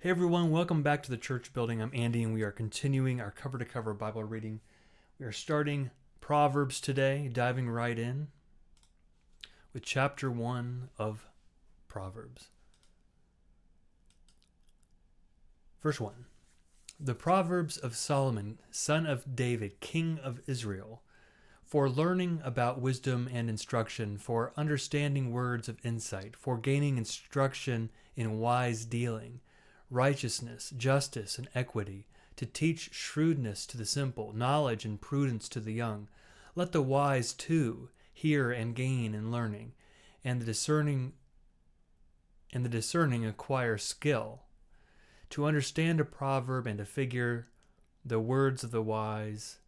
Hey everyone, welcome back to the church building. I'm Andy and we are continuing our cover to cover Bible reading. We are starting Proverbs today, diving right in with chapter 1 of Proverbs. Verse 1. The Proverbs of Solomon, son of David, king of Israel, for learning about wisdom and instruction, for understanding words of insight, for gaining instruction in wise dealing, righteousness, justice, and equity, to teach shrewdness to the simple, knowledge and prudence to the young. Let the wise too hear and gain in learning, and the discerning acquire skill. To understand a proverb and to figure the words of the wise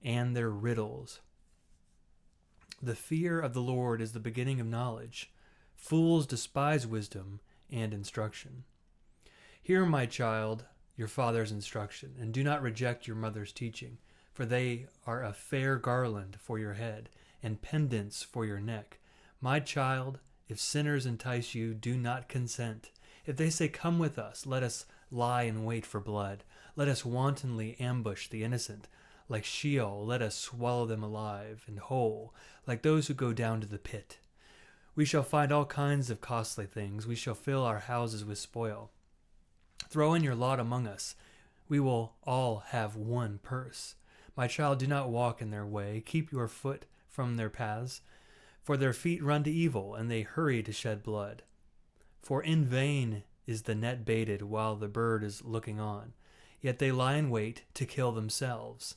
and their riddles. The fear of the Lord is the beginning of knowledge. Fools despise wisdom and instruction. Hear, my child, your father's instruction, and do not reject your mother's teaching, for they are a fair garland for your head, and pendants for your neck. My child, if sinners entice you, do not consent. If they say, "Come with us, let us lie in wait for blood. Let us wantonly ambush the innocent. Like Sheol, let us swallow them alive and whole, like those who go down to the pit. We shall find all kinds of costly things. We shall fill our houses with spoil. Throw in your lot among us. We will all have one purse. My child, do not walk in their way. Keep your foot from their paths. For their feet run to evil, and they hurry to shed blood. For in vain is the net baited while the bird is looking on. Yet they lie in wait to kill themselves,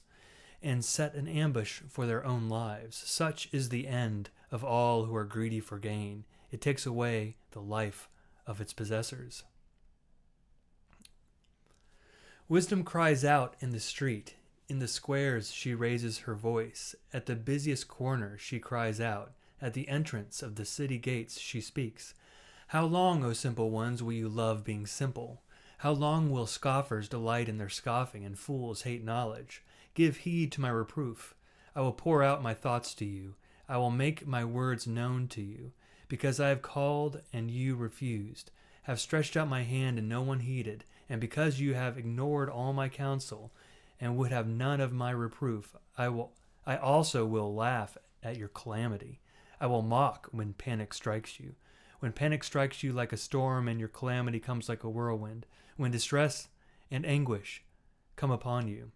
and set an ambush for their own lives. Such is the end of all who are greedy for gain. It takes away the life of its possessors. Wisdom cries out in the street. In the squares she raises her voice. At the busiest corner she cries out. At the entrance of the city gates she speaks. How long, O simple ones, will you love being simple? How long will scoffers delight in their scoffing and fools hate knowledge? Give heed to my reproof. I will pour out my thoughts to you. I will make my words known to you. Because I have called and you refused, have stretched out my hand and no one heeded, and because you have ignored all my counsel and would have none of my reproof, I also will laugh at your calamity. I will mock when panic strikes you. When panic strikes you like a storm and your calamity comes like a whirlwind, when distress and anguish come upon you.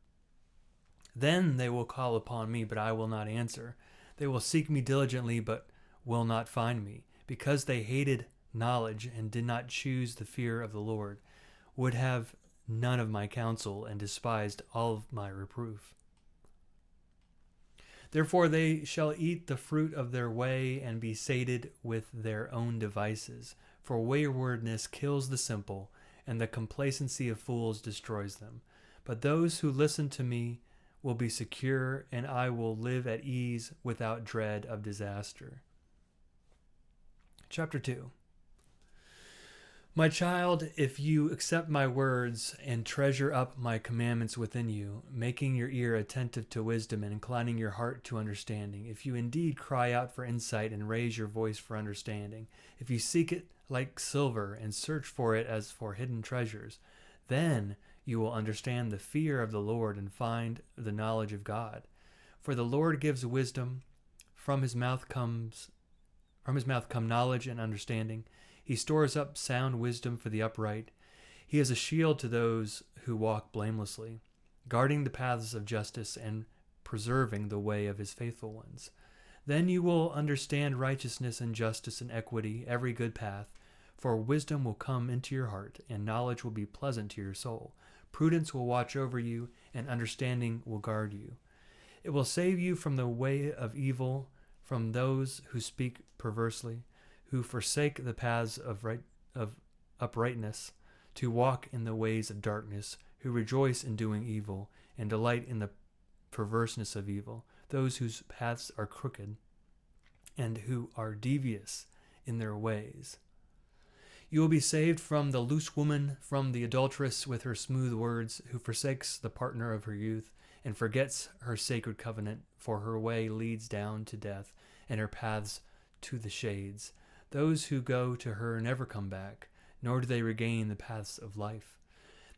Then they will call upon me, but I will not answer. They will seek me diligently, but will not find me, because they hated knowledge and did not choose the fear of the Lord, would have none of my counsel, and despised all of my reproof. Therefore they shall eat the fruit of their way and be sated with their own devices. For waywardness kills the simple, and the complacency of fools destroys them. But those who listen to me will be secure, and I will live at ease without dread of disaster. Chapter 2. My child, if you accept my words and treasure up my commandments within you, making your ear attentive to wisdom and inclining your heart to understanding, if you indeed cry out for insight and raise your voice for understanding, if you seek it like silver and search for it as for hidden treasures, then you will understand the fear of the Lord and find the knowledge of God. For the Lord gives wisdom, from his mouth come knowledge and understanding. He stores up sound wisdom for the upright. He is a shield to those who walk blamelessly, guarding the paths of justice and preserving the way of his faithful ones. Then you will understand righteousness and justice and equity, every good path, for wisdom will come into your heart, and knowledge will be pleasant to your soul. Prudence will watch over you, and understanding will guard you. It will save you from the way of evil, from those who speak perversely, who forsake the paths of uprightness, to walk in the ways of darkness, who rejoice in doing evil, and delight in the perverseness of evil, those whose paths are crooked, and who are devious in their ways. You will be saved from the loose woman, from the adulteress with her smooth words, who forsakes the partner of her youth, and forgets her sacred covenant, for her way leads down to death, and her paths to the shades. Those who go to her never come back. nor do they regain the paths of life.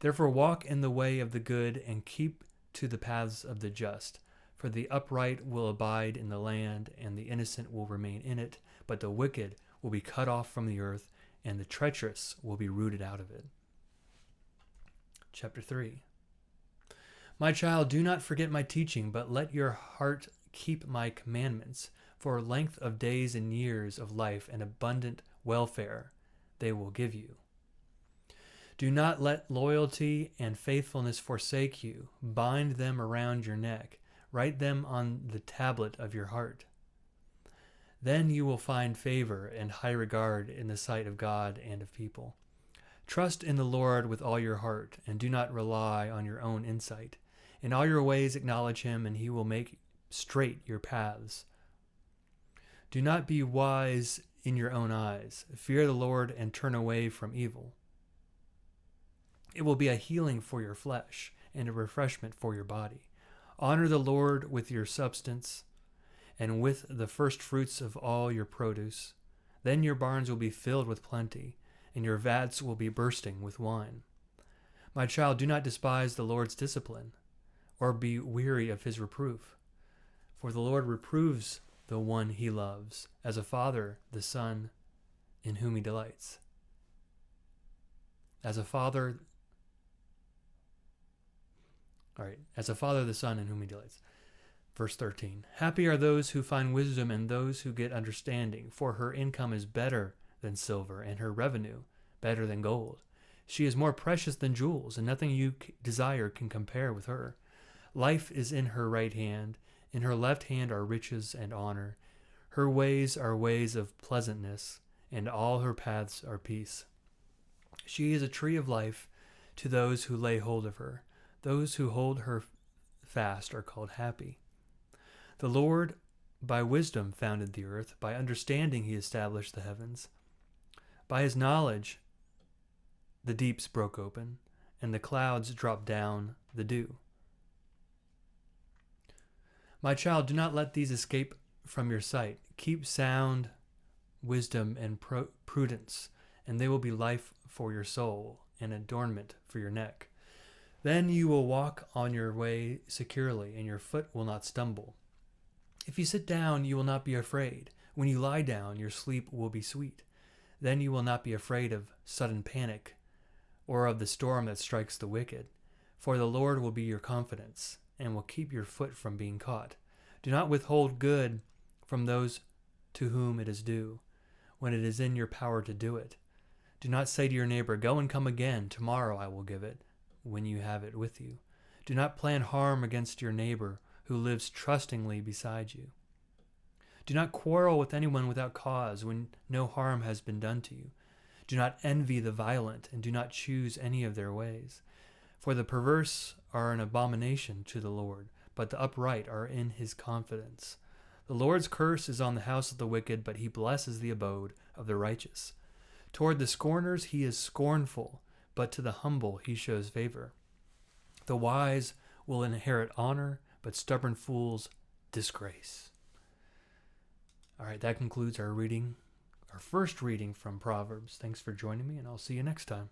Therefore walk in the way of the good and keep to the paths of the just. For the upright will abide in the land, and the innocent will remain in it, but the wicked will be cut off from the earth, and the treacherous will be rooted out of it. Chapter 3. My child, do not forget my teaching, but let your heart keep my commandments, for length of days and years of life and abundant welfare they will give you. Do not let loyalty and faithfulness forsake you. Bind them around your neck. Write them on the tablet of your heart. Then you will find favor and high regard in the sight of God and of people. Trust in the Lord with all your heart, and do not rely on your own insight. In all your ways acknowledge him, and he will make straight your paths. Do not be wise in your own eyes. Fear the Lord and turn away from evil. It will be a healing for your flesh and a refreshment for your body. Honor the Lord with your substance and with the first fruits of all your produce. Then your barns will be filled with plenty, and your vats will be bursting with wine. My child, do not despise the Lord's discipline, or be weary of his reproof. For the Lord reproves the one he loves, as a father the son in whom he delights. As a father the son in whom he delights. Verse 13. Happy are those who find wisdom and those who get understanding, for her income is better than silver, and her revenue better than gold. She is more precious than jewels, and nothing you desire can compare with her. Life is in her right hand. In her left hand are riches and honor. Her ways are ways of pleasantness, and all her paths are peace. She is a tree of life to those who lay hold of her. Those who hold her fast are called happy. The Lord by wisdom founded the earth. By understanding he established the heavens. By his knowledge the deeps broke open, and the clouds dropped down the dew. My child, do not let these escape from your sight. Keep sound wisdom and prudence, and they will be life for your soul and adornment for your neck. Then you will walk on your way securely, and your foot will not stumble. If you sit down, you will not be afraid. When you lie down, your sleep will be sweet. Then you will not be afraid of sudden panic, or of the storm that strikes the wicked. For the Lord will be your confidence, and will keep your foot from being caught. Do not withhold good from those to whom it is due, when it is in your power to do it. Do not say to your neighbor, go and come again, tomorrow I will give it, when you have it with you. Do not plan harm against your neighbor who lives trustingly beside you. Do not quarrel with anyone without cause when no harm has been done to you. Do not envy the violent, and do not choose any of their ways. For the perverse are an abomination to the Lord, but the upright are in his confidence. The Lord's curse is on the house of the wicked, but he blesses the abode of the righteous. Toward the scorners he is scornful, but to the humble he shows favor. The wise will inherit honor, but stubborn fools disgrace. All right, that concludes our first reading from Proverbs. Thanks for joining me, and I'll see you next time.